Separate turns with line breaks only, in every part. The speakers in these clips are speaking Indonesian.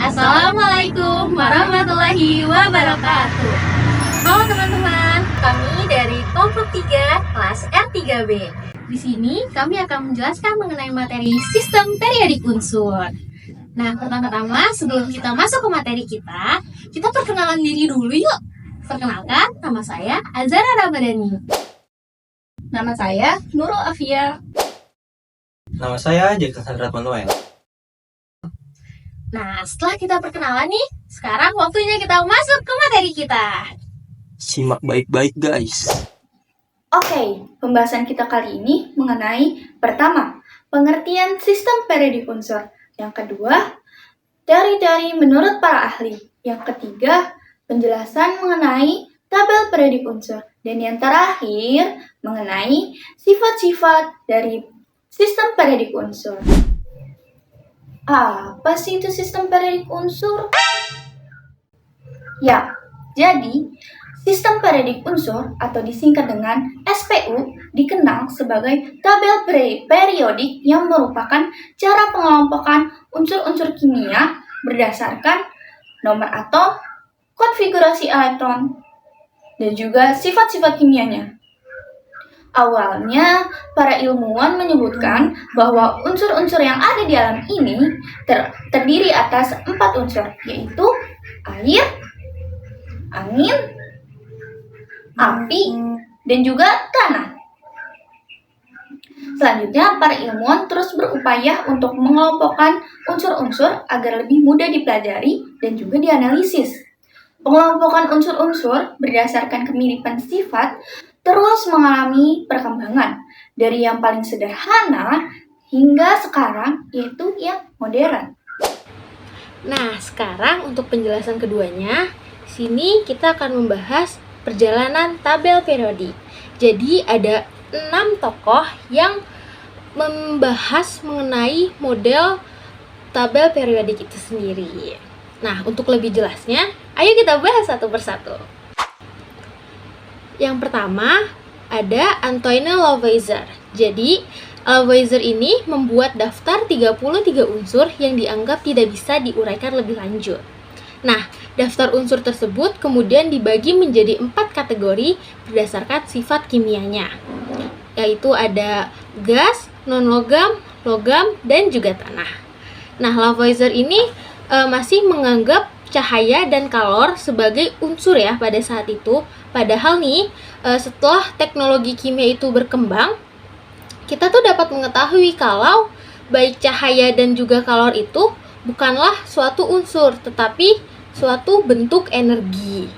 Assalamualaikum warahmatullahi wabarakatuh. Halo teman-teman, kami dari kelompok 3 kelas R3B. Di sini kami akan menjelaskan mengenai materi sistem periodik unsur. Nah, pertama-tama sebelum kita masuk ke materi kita perkenalan diri dulu yuk. Perkenalkan, nama saya Azara Ramadhani.
Nama saya Nurul Afia.
Nama saya Jackson Sandra Manuel.
Nah, setelah kita perkenalan nih, sekarang waktunya kita masuk ke materi kita.
Simak baik-baik guys.
Oke, pembahasan kita kali ini mengenai pertama, pengertian sistem periodik unsur. Yang kedua, teori-teori menurut para ahli. Yang ketiga, penjelasan mengenai tabel periodik unsur. Dan yang terakhir, mengenai sifat-sifat dari sistem periodik unsur. Apa sih itu sistem periodik unsur? Ya, jadi sistem periodik unsur atau disingkat dengan SPU dikenal sebagai tabel periodik yang merupakan cara pengelompokan unsur-unsur kimia berdasarkan nomor atom, konfigurasi elektron, dan juga sifat-sifat kimianya. Awalnya, para ilmuwan menyebutkan bahwa unsur-unsur yang ada di alam ini terdiri atas 4 unsur, yaitu air, angin, api, dan juga tanah. Selanjutnya, para ilmuwan terus berupaya untuk mengelompokkan unsur-unsur agar lebih mudah dipelajari dan juga dianalisis. Pengelompokan unsur-unsur berdasarkan kemiripan sifat terus mengalami perkembangan dari yang paling sederhana hingga sekarang, yaitu yang modern.
Nah, sekarang untuk penjelasan keduanya, sini kita akan membahas perjalanan tabel periodik. Jadi ada 6 tokoh yang membahas mengenai model tabel periodik itu sendiri. Nah, untuk lebih jelasnya, ayo kita bahas satu persatu. Yang pertama, ada Antoine Lavoisier. Jadi, Lavoisier ini membuat daftar 33 unsur yang dianggap tidak bisa diuraikan lebih lanjut. Nah, daftar unsur tersebut kemudian dibagi menjadi 4 kategori berdasarkan sifat kimianya, yaitu ada gas, non-logam, logam, dan juga tanah. Nah, Lavoisier ini masih menganggap cahaya dan kalor sebagai unsur ya pada saat itu. Padahal nih, setelah teknologi kimia itu berkembang, kita tuh dapat mengetahui kalau baik cahaya dan juga kalor itu bukanlah suatu unsur, tetapi suatu bentuk energi.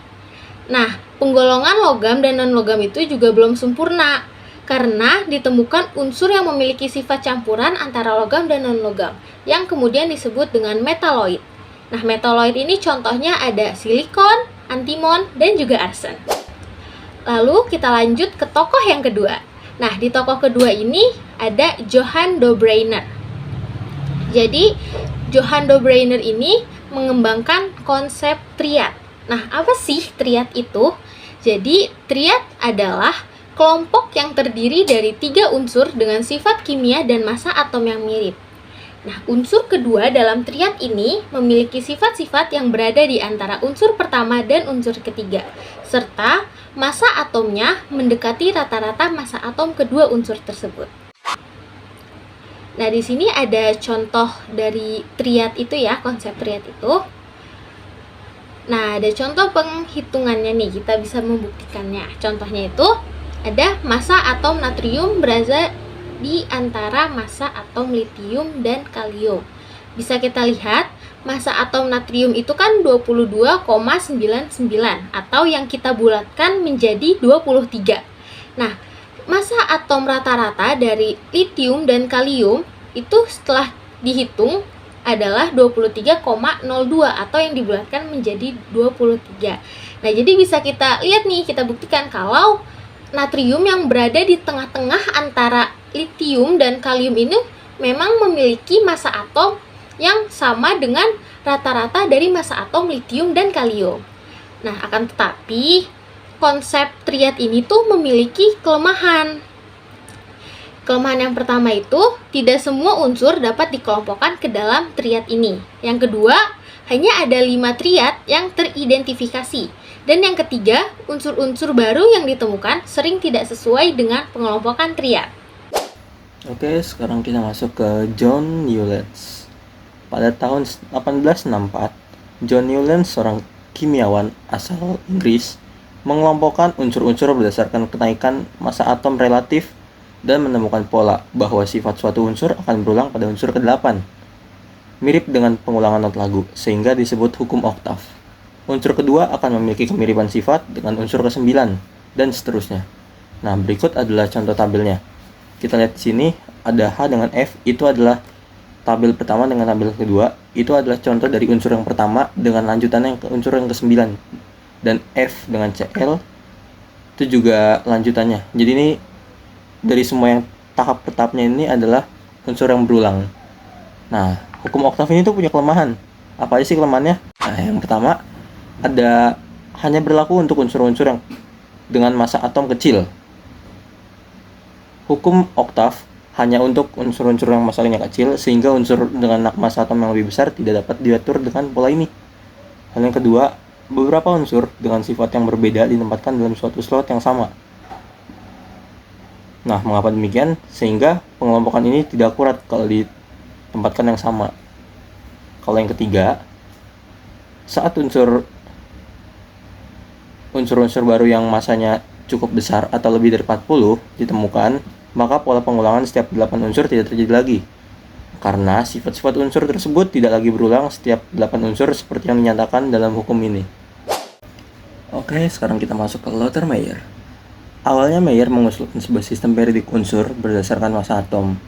Nah, penggolongan logam dan non-logam itu juga belum sempurna, karena ditemukan unsur yang memiliki sifat campuran antara logam dan non-logam, yang kemudian disebut dengan metaloid. Nah, metaloid ini contohnya ada silikon, antimon, dan juga arsen. Lalu kita lanjut ke tokoh yang kedua. Nah, di tokoh kedua ini ada Johann Dobreiner. Jadi, Johann Dobreiner ini mengembangkan konsep triad. Nah, apa sih triad itu? Jadi, triad adalah kelompok yang terdiri dari 3 unsur dengan sifat kimia dan massa atom yang mirip. Nah, unsur kedua dalam triad ini memiliki sifat-sifat yang berada di antara unsur pertama dan unsur ketiga, serta massa atomnya mendekati rata-rata massa atom kedua unsur tersebut. Nah, di sini ada contoh dari triad itu ya, konsep triad itu. Nah, ada contoh penghitungannya nih, kita bisa membuktikannya. Contohnya itu ada massa atom natrium berada di antara massa atom litium dan kalium. Bisa kita lihat, massa atom natrium itu kan 22,99 atau yang kita bulatkan menjadi 23. Nah, massa atom rata-rata dari litium dan kalium itu setelah dihitung adalah 23,02 atau yang dibulatkan menjadi 23. Nah, jadi bisa kita lihat nih, kita buktikan kalau natrium yang berada di tengah-tengah antara litium dan kalium ini memang memiliki massa atom yang sama dengan rata-rata dari massa atom litium dan kalium. Nah, akan tetapi konsep triad ini tuh memiliki kelemahan. Kelemahan yang pertama itu, tidak semua unsur dapat dikelompokkan ke dalam triad ini. Yang kedua, hanya ada 5 triad yang teridentifikasi. Dan yang ketiga, unsur-unsur baru yang ditemukan sering tidak sesuai dengan pengelompokan triad.
Oke, sekarang kita masuk ke John Newlands. Pada tahun 1864, John Newlands, seorang kimiawan asal Inggris, mengelompokkan unsur-unsur berdasarkan kenaikan massa atom relatif dan menemukan pola bahwa sifat suatu unsur akan berulang pada unsur ke-8. Mirip dengan pengulangan not lagu, sehingga disebut hukum oktav. Unsur kedua akan memiliki kemiripan sifat dengan unsur ke-9, dan seterusnya. Nah, berikut adalah contoh tabelnya. Kita lihat di sini, ada H dengan F, itu adalah tabel pertama dengan tabel kedua. Itu adalah contoh dari unsur yang pertama dengan lanjutannya ke unsur yang ke-9. Dan F dengan Cl, itu juga lanjutannya. Jadi ini dari semua yang tahap-tahapnya ini adalah unsur yang berulang. Nah, hukum oktav ini tuh punya kelemahan. Apa aja sih kelemahannya? Nah, yang pertama, hanya berlaku untuk unsur-unsur yang dengan massa atom kecil. Hukum oktav hanya untuk unsur-unsur yang massanya kecil, sehingga unsur dengan massa atom yang lebih besar tidak dapat diatur dengan pola ini. Hal yang kedua, beberapa unsur dengan sifat yang berbeda ditempatkan dalam suatu slot yang sama. Nah, mengapa demikian? Sehingga pengelompokan ini tidak akurat kalau ditempatkan yang sama. Kalau yang ketiga, saat unsur-unsur baru yang masanya cukup besar atau lebih dari 40 ditemukan, maka pola pengulangan setiap 8 unsur tidak terjadi lagi. Karena sifat-sifat unsur tersebut tidak lagi berulang setiap 8 unsur seperti yang dinyatakan dalam hukum ini. Oke, sekarang kita masuk ke Lothar Meyer. Awalnya Meyer mengusulkan sebuah sistem periodik unsur berdasarkan massa atom.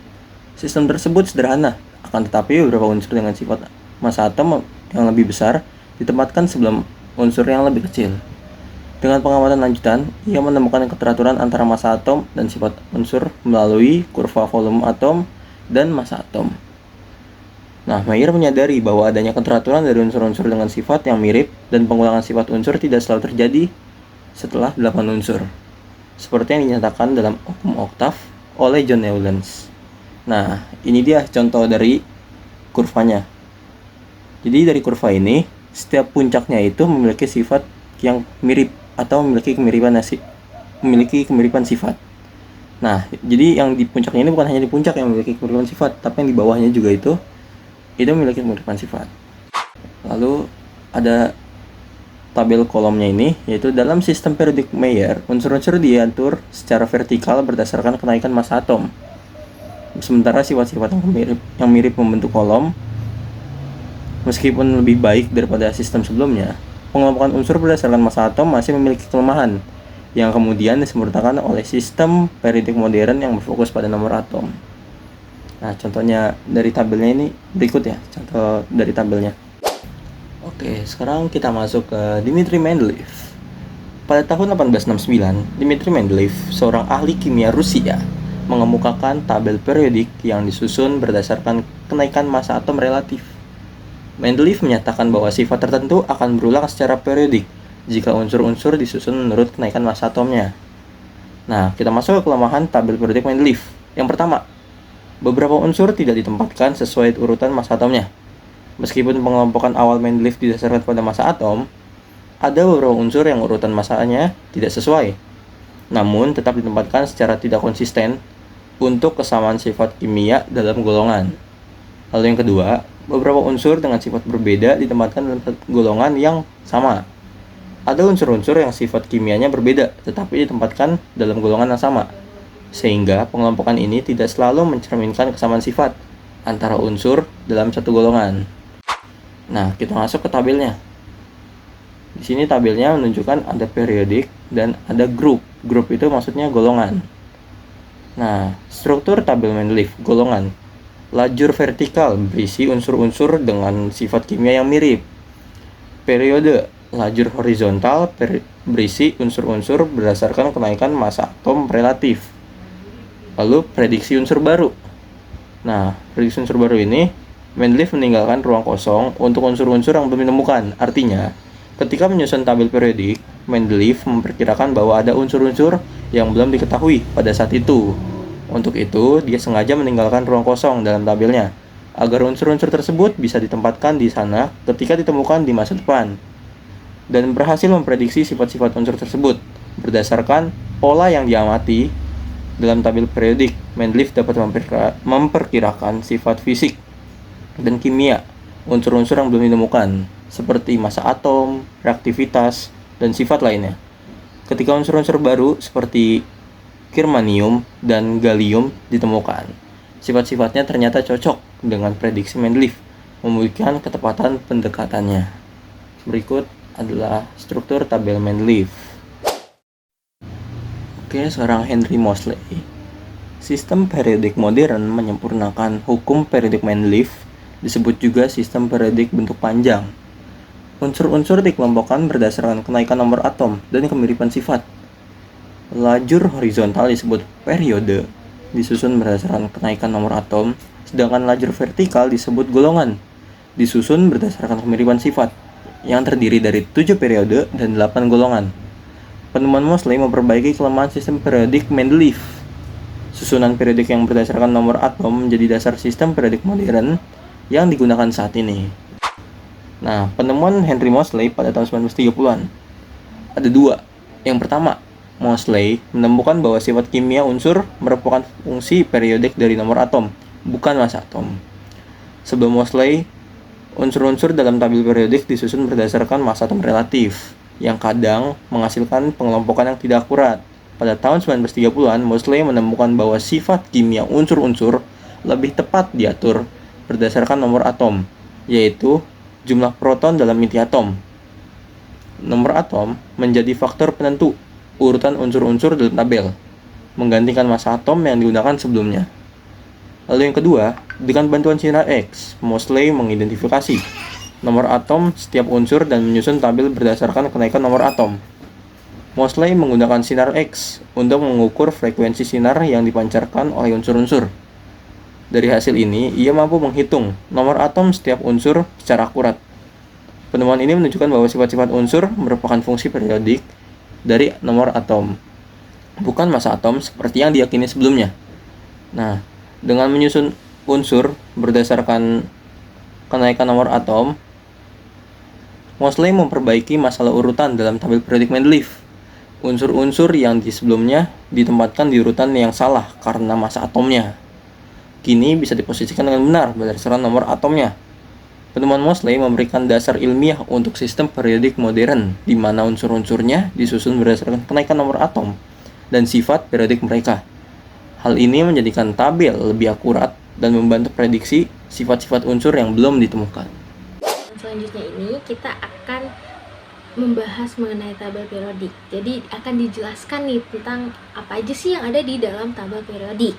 Sistem tersebut sederhana, akan tetapi beberapa unsur dengan sifat massa atom yang lebih besar ditempatkan sebelum unsur yang lebih kecil. Dengan pengamatan lanjutan, ia menemukan keteraturan antara massa atom dan sifat unsur melalui kurva volume atom dan massa atom. Nah, Meyer menyadari bahwa adanya keteraturan dari unsur-unsur dengan sifat yang mirip dan pengulangan sifat unsur tidak selalu terjadi setelah 8 unsur, seperti yang dinyatakan dalam hukum oktav oleh John Newlands. Nah, ini dia contoh dari kurvanya. Jadi dari kurva ini, setiap puncaknya itu memiliki sifat yang mirip atau memiliki kemiripan sifat. Nah, jadi yang di puncaknya ini bukan hanya di puncak yang memiliki kemiripan sifat, tapi yang di bawahnya juga itu memiliki kemiripan sifat. Lalu ada tabel kolomnya ini, yaitu dalam sistem periodik Meyer, unsur-unsur diatur secara vertikal berdasarkan kenaikan massa atom. Sementara sifat-sifat yang mirip membentuk kolom, meskipun lebih baik daripada sistem sebelumnya, pengelompokan unsur berdasarkan massa atom masih memiliki kelemahan, yang kemudian disempurnakan oleh sistem periodik modern yang berfokus pada nomor atom. Nah, contohnya dari tabelnya ini berikut ya, contoh dari tabelnya. Oke, sekarang kita masuk ke Dmitri Mendeleev. Pada tahun 1869, Dmitri Mendeleev, seorang ahli kimia Rusia, mengemukakan tabel periodik yang disusun berdasarkan kenaikan massa atom relatif. Mendeleev menyatakan bahwa sifat tertentu akan berulang secara periodik jika unsur-unsur disusun menurut kenaikan massa atomnya. Nah, kita masuk ke kelemahan tabel periodik Mendeleev. Yang pertama, beberapa unsur tidak ditempatkan sesuai urutan massa atomnya. Meskipun pengelompokan awal Mendeleev didasarkan pada massa atom, ada beberapa unsur yang urutan massanya tidak sesuai, namun tetap ditempatkan secara tidak konsisten untuk kesamaan sifat kimia dalam golongan. Lalu yang kedua, beberapa unsur dengan sifat berbeda ditempatkan dalam golongan yang sama. Ada unsur-unsur yang sifat kimianya berbeda, tetapi ditempatkan dalam golongan yang sama, sehingga pengelompokan ini tidak selalu mencerminkan kesamaan sifat antara unsur dalam satu golongan. Nah, kita masuk ke tabelnya. Di sini tabelnya menunjukkan ada periodik dan ada grup. Grup itu maksudnya golongan. Nah, struktur tabel Mendeleev golongan. Lajur vertikal berisi unsur-unsur dengan sifat kimia yang mirip. Periode, lajur horizontal berisi unsur-unsur berdasarkan kenaikan massa atom relatif. Lalu prediksi unsur baru. Nah, prediksi unsur baru ini Mendeleev meninggalkan ruang kosong untuk unsur-unsur yang belum ditemukan. Artinya, ketika menyusun tabel periodik, Mendeleev memperkirakan bahwa ada unsur-unsur yang belum diketahui pada saat itu. Untuk itu, dia sengaja meninggalkan ruang kosong dalam tabelnya, agar unsur-unsur tersebut bisa ditempatkan di sana ketika ditemukan di masa depan, dan berhasil memprediksi sifat-sifat unsur tersebut berdasarkan pola yang diamati dalam tabel periodik. Mendeleev dapat memperkirakan sifat fisik dan kimia unsur-unsur yang belum ditemukan, seperti massa atom, reaktivitas, dan sifat lainnya. Ketika unsur-unsur baru seperti germanium dan gallium ditemukan, sifat-sifatnya ternyata cocok dengan prediksi Mendeleev, membuktikan ketepatan pendekatannya. Berikut adalah struktur tabel Mendeleev. Oke, sekarang Henry Moseley. Sistem periodik modern menyempurnakan hukum periodik Mendeleev, disebut juga sistem periodik bentuk panjang. Unsur-unsur dikelompokkan berdasarkan kenaikan nomor atom dan kemiripan sifat. Lajur horizontal disebut periode, disusun berdasarkan kenaikan nomor atom, sedangkan lajur vertikal disebut golongan, disusun berdasarkan kemiripan sifat, yang terdiri dari 7 periode dan 8 golongan. Penemuan Moseley memperbaiki kelemahan sistem periodik Mendeleev. Susunan periodik yang berdasarkan nomor atom menjadi dasar sistem periodik modern yang digunakan saat ini. Nah, penemuan Henry Moseley pada tahun 1930-an ada dua. Yang pertama, Moseley menemukan bahwa sifat kimia unsur merupakan fungsi periodik dari nomor atom, bukan massa atom. Sebelum Moseley, unsur-unsur dalam tabel periodik disusun berdasarkan massa atom relatif, yang kadang menghasilkan pengelompokan yang tidak akurat. Pada tahun 1930-an, Moseley menemukan bahwa sifat kimia unsur-unsur lebih tepat diatur berdasarkan nomor atom, yaitu jumlah proton dalam inti atom. Nomor atom menjadi faktor penentu urutan unsur-unsur dalam tabel, menggantikan massa atom yang digunakan sebelumnya. Lalu yang kedua, dengan bantuan sinar X, Moseley mengidentifikasi nomor atom setiap unsur dan menyusun tabel berdasarkan kenaikan nomor atom. Moseley menggunakan sinar X untuk mengukur frekuensi sinar yang dipancarkan oleh unsur-unsur. Dari hasil ini, ia mampu menghitung nomor atom setiap unsur secara akurat. Penemuan ini menunjukkan bahwa sifat-sifat unsur merupakan fungsi periodik dari nomor atom, bukan massa atom seperti yang diyakini sebelumnya. Nah, dengan menyusun unsur berdasarkan kenaikan nomor atom, Moseley memperbaiki masalah urutan dalam tabel periodik Mendeleev. Unsur-unsur yang di sebelumnya ditempatkan di urutan yang salah karena massa atomnya, kini bisa diposisikan dengan benar berdasarkan nomor atomnya. Penemuan Moseley memberikan dasar ilmiah untuk sistem periodik modern, di mana unsur-unsurnya disusun berdasarkan kenaikan nomor atom dan sifat periodik mereka. Hal ini menjadikan tabel lebih akurat dan membantu prediksi sifat-sifat unsur yang belum ditemukan.
Selanjutnya ini kita akan membahas mengenai tabel periodik. Jadi akan dijelaskan nih tentang apa aja sih yang ada di dalam tabel periodik.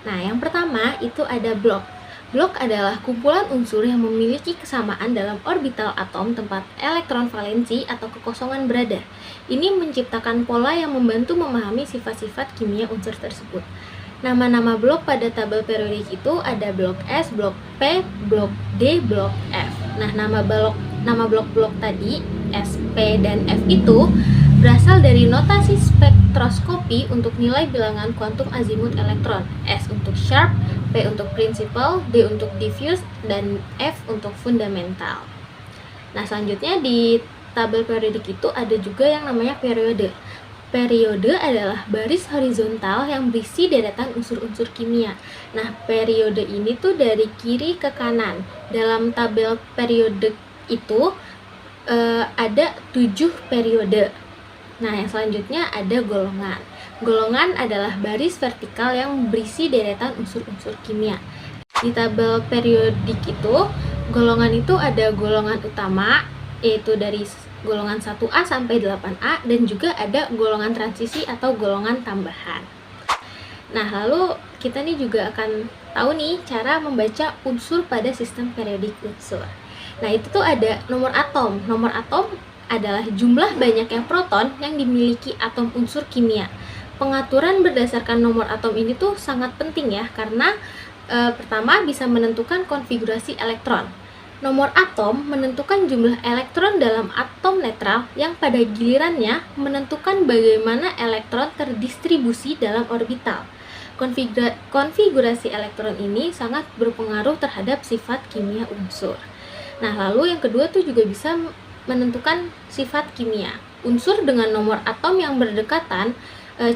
Nah, yang pertama itu ada blok. Blok adalah kumpulan unsur yang memiliki kesamaan dalam orbital atom tempat elektron valensi atau kekosongan berada. Ini menciptakan pola yang membantu memahami sifat-sifat kimia unsur tersebut. Nama-nama blok pada tabel periodik itu ada blok S, blok P, blok D, blok F. Nah, nama blok-blok tadi, S, P, dan F itu berasal dari notasi spektroskopi untuk nilai bilangan kuantum azimut elektron. S untuk sharp, P untuk principal, D untuk diffuse, dan F untuk fundamental. Nah, selanjutnya di tabel periodik itu ada juga yang namanya periode. Periode adalah baris horizontal yang berisi deretan unsur-unsur kimia. Nah, periode ini tuh dari kiri ke kanan. Dalam tabel periode itu ada 7 periode. Nah, yang selanjutnya ada golongan. Golongan adalah baris vertikal yang berisi deretan unsur-unsur kimia. Di tabel periodik itu, golongan itu ada golongan utama, yaitu dari golongan 1A sampai 8A, dan juga ada golongan transisi atau golongan tambahan. Nah, lalu kita nih juga akan tahu nih cara membaca unsur pada sistem periodik unsur. Nah, itu tuh ada nomor atom. Nomor atom adalah jumlah banyaknya proton yang dimiliki atom unsur kimia. Pengaturan berdasarkan nomor atom ini tuh sangat penting ya, karena pertama bisa menentukan konfigurasi elektron. Nomor atom menentukan jumlah elektron dalam atom netral yang pada gilirannya menentukan bagaimana elektron terdistribusi dalam orbital. konfigurasi elektron ini sangat berpengaruh terhadap sifat kimia unsur. Nah, lalu yang kedua tuh juga bisa menentukan sifat kimia. Unsur dengan nomor atom yang berdekatan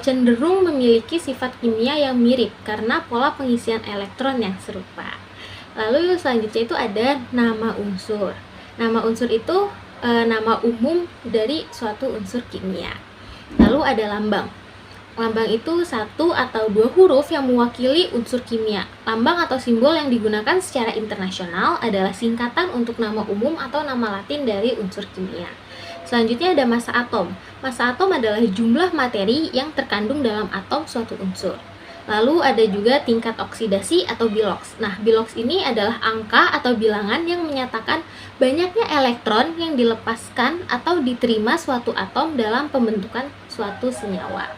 cenderung memiliki sifat kimia yang mirip karena pola pengisian elektron yang serupa. Lalu selanjutnya itu ada nama unsur. Nama unsur itu nama umum dari suatu unsur kimia. Lalu ada lambang. Lambang itu satu atau dua huruf yang mewakili unsur kimia. Lambang atau simbol yang digunakan secara internasional adalah singkatan untuk nama umum atau nama latin dari unsur kimia. Selanjutnya ada massa atom. Massa atom adalah jumlah materi yang terkandung dalam atom suatu unsur. Lalu ada juga tingkat oksidasi atau bilox. Nah, bilox ini adalah angka atau bilangan yang menyatakan banyaknya elektron yang dilepaskan atau diterima suatu atom dalam pembentukan suatu senyawa.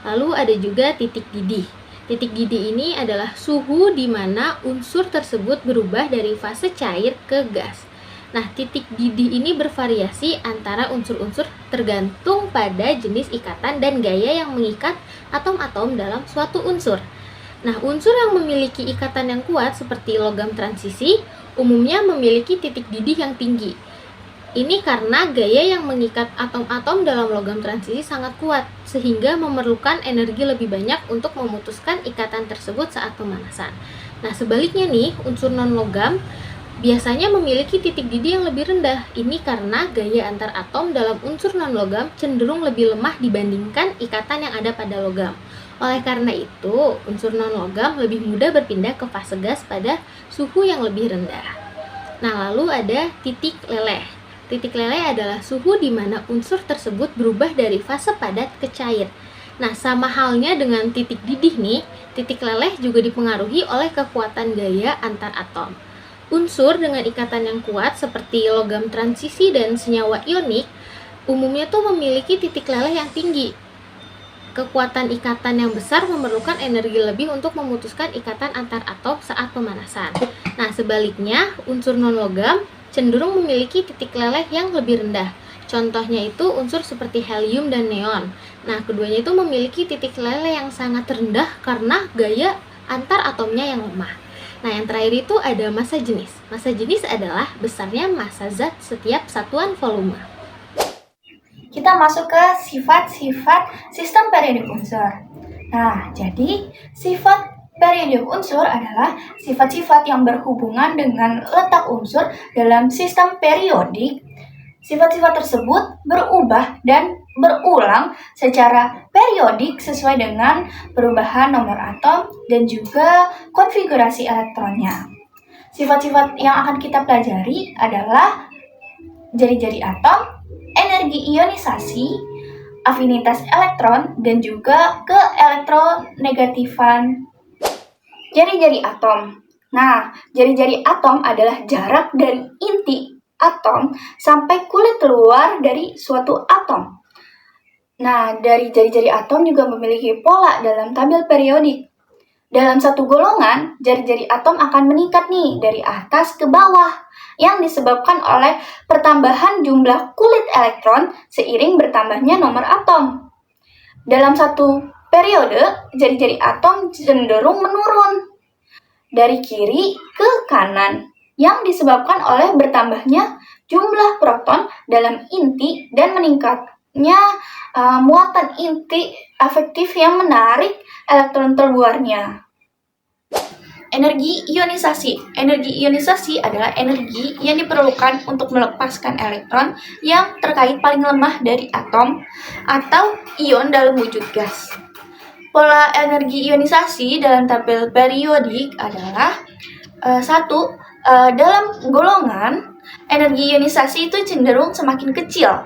Lalu ada juga titik didih. Titik didih ini adalah suhu di mana unsur tersebut berubah dari fase cair ke gas. Nah, titik didih ini bervariasi antara unsur-unsur tergantung pada jenis ikatan dan gaya yang mengikat atom-atom dalam suatu unsur. Nah, unsur yang memiliki ikatan yang kuat seperti logam transisi umumnya memiliki titik didih yang tinggi. Ini karena gaya yang mengikat atom-atom dalam logam transisi sangat kuat, sehingga memerlukan energi lebih banyak untuk memutuskan ikatan tersebut saat pemanasan. Nah, sebaliknya nih, unsur non-logam biasanya memiliki titik didih yang lebih rendah. Ini karena gaya antar atom dalam unsur non-logam cenderung lebih lemah dibandingkan ikatan yang ada pada logam. Oleh karena itu, unsur non-logam lebih mudah berpindah ke fase gas pada suhu yang lebih rendah. Nah, lalu ada titik leleh. Titik leleh adalah suhu di mana unsur tersebut berubah dari fase padat ke cair. Nah, sama halnya dengan titik didih nih, titik leleh juga dipengaruhi oleh kekuatan gaya antar atom. Unsur dengan ikatan yang kuat seperti logam transisi dan senyawa ionik umumnya tuh memiliki titik leleh yang tinggi. Kekuatan ikatan yang besar memerlukan energi lebih untuk memutuskan ikatan antar atom saat pemanasan. Nah, sebaliknya, unsur non-logam cenderung memiliki titik leleh yang lebih rendah. Contohnya itu unsur seperti helium dan neon. Nah, keduanya itu memiliki titik leleh yang sangat rendah karena gaya antar atomnya yang lemah. Nah, yang terakhir itu ada massa jenis. Massa jenis adalah besarnya massa zat setiap satuan volume.
Kita masuk ke sifat-sifat sistem periodik unsur. Nah, jadi sifat periodik unsur adalah sifat-sifat yang berhubungan dengan letak unsur dalam sistem periodik. Sifat-sifat tersebut berubah dan berulang secara periodik sesuai dengan perubahan nomor atom dan juga konfigurasi elektronnya. Sifat-sifat yang akan kita pelajari adalah jari-jari atom, energi ionisasi, afinitas elektron, dan juga keelektronegatifan jari-jari atom. Nah, jari-jari atom adalah jarak dari inti atom sampai kulit luar dari suatu atom. Nah, dari jari-jari atom juga memiliki pola dalam tabel periodik. Dalam satu golongan, jari-jari atom akan meningkat nih dari atas ke bawah yang disebabkan oleh pertambahan jumlah kulit elektron seiring bertambahnya nomor atom. Dalam satu periode, jari-jari atom cenderung menurun dari kiri ke kanan yang disebabkan oleh bertambahnya jumlah proton dalam inti dan meningkatnya muatan inti efektif yang menarik elektron terluarnya. Energi ionisasi. Energi ionisasi adalah energi yang diperlukan untuk melepaskan elektron yang terkait paling lemah dari atom atau ion dalam wujud gas. Pola energi ionisasi dalam tabel periodik adalah dalam golongan energi ionisasi itu cenderung semakin kecil.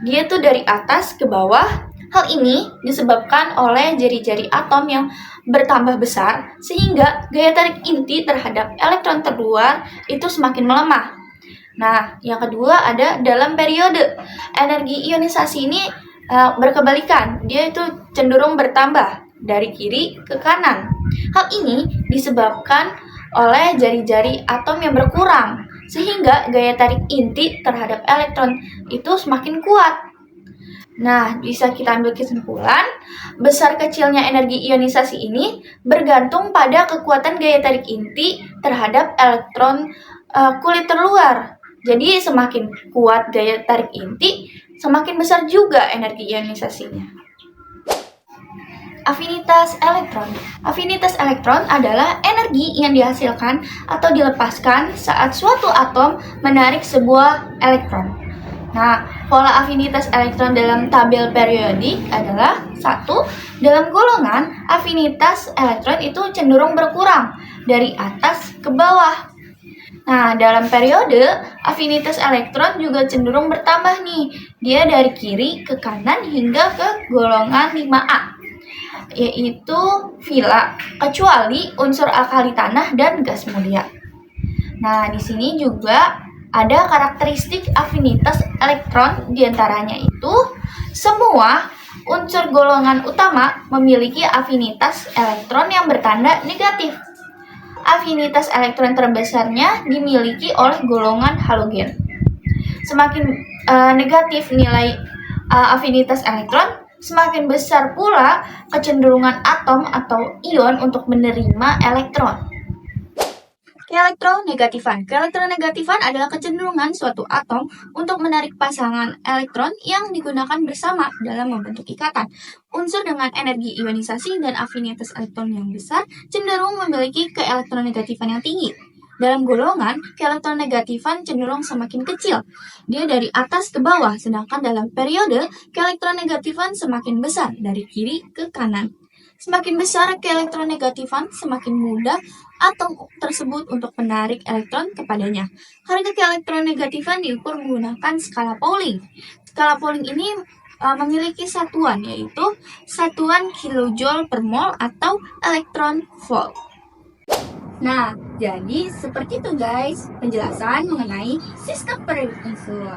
Dia tuh dari atas ke bawah. Hal ini disebabkan oleh jari-jari atom yang bertambah besar sehingga gaya tarik inti terhadap elektron terluar itu semakin melemah. Nah, yang kedua ada dalam periode. Energi ionisasi ini berkebalikan. Dia itu cenderung bertambah dari kiri ke kanan. Hal ini disebabkan oleh jari-jari atom yang berkurang sehingga gaya tarik inti terhadap elektron itu semakin kuat. Nah, bisa kita ambil kesimpulan, besar kecilnya energi ionisasi ini bergantung pada kekuatan gaya tarik inti terhadap elektron kulit terluar. Jadi, semakin kuat gaya tarik inti, semakin besar juga energi ionisasinya. Afinitas elektron. Afinitas elektron adalah energi yang dihasilkan atau dilepaskan saat suatu atom menarik sebuah elektron. Nah, pola afinitas elektron dalam tabel periodik adalah 1. Dalam golongan, afinitas elektron itu cenderung berkurang dari atas ke bawah. Nah, dalam periode, afinitas elektron juga cenderung bertambah nih. Dia dari kiri ke kanan hingga ke golongan 5A, yaitu vila, kecuali unsur alkali tanah dan gas mulia. Nah, di sini juga ada karakteristik afinitas elektron, diantaranya itu semua unsur golongan utama memiliki afinitas elektron yang bertanda negatif. Afinitas elektron terbesarnya dimiliki oleh golongan halogen. Semakin negatif nilai afinitas elektron, semakin besar pula kecenderungan atom atau ion untuk menerima elektron. Keelektronegatifan. Keelektronegatifan adalah kecenderungan suatu atom untuk menarik pasangan elektron yang digunakan bersama dalam membentuk ikatan. Unsur dengan energi ionisasi dan afinitas elektron yang besar cenderung memiliki keelektronegatifan yang tinggi. Dalam golongan, keelektronegatifan cenderung semakin kecil. Dia dari atas ke bawah, sedangkan dalam periode, keelektronegatifan semakin besar dari kiri ke kanan. Semakin besar keelektronegatifan, semakin mudah atom tersebut untuk menarik elektron kepadanya. Harga keelektronegatifan diukur menggunakan skala Pauling. Skala Pauling ini memiliki satuan, yaitu satuan kilojoule per mol atau elektron volt. Nah, jadi seperti itu guys penjelasan mengenai sistem periodik unsur.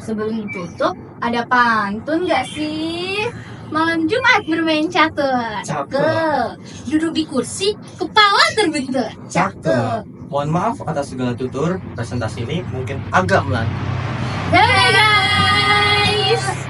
Sebelum ditutup, ada pantun gak sih? Malam Jumat bermain catur. Cakep. Duduk di kursi, kepala terbentur. Cakep.
Mohon maaf atas segala tutur, presentasi ini mungkin agak melanjut.
Dadah guys.